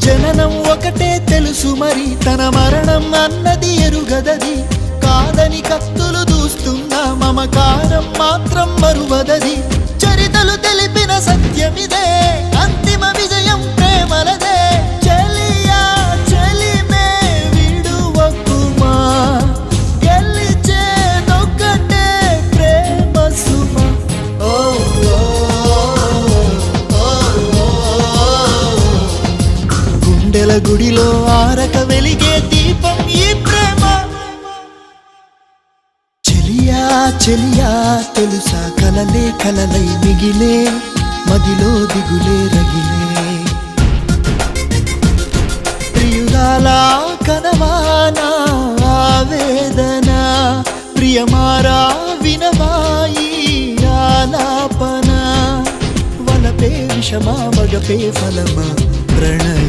జననం ఒకటే తెలుసు మరి, తన మరణం అన్నది ఎరుగదది. కాదని కత్తులు దూస్తున్నా మమకారం మాత్రం మరువదది. చరితలు తెలిపిన సత్యమిదే, అంతిమ విజయం ప్రేమలదే. చెలియా చెలిమే విడువకుమా, గెలిచేదొక్కటే ప్రేమ సుమ. ఓ గుండెల గుడిలో ఆరక వెలిగే దీపం ఈ ప్రేమ. చెలియా చెలియా తెలుసా, కలలే కలలై మిగిలే, మదిలో దిగులే రగిలే. ప్రియురాలా కనవానా ఆవేదన, ప్రియమారా వినవాయి ఆలాపన. వలపే విషమా మగపే ఫలమా ప్రణయ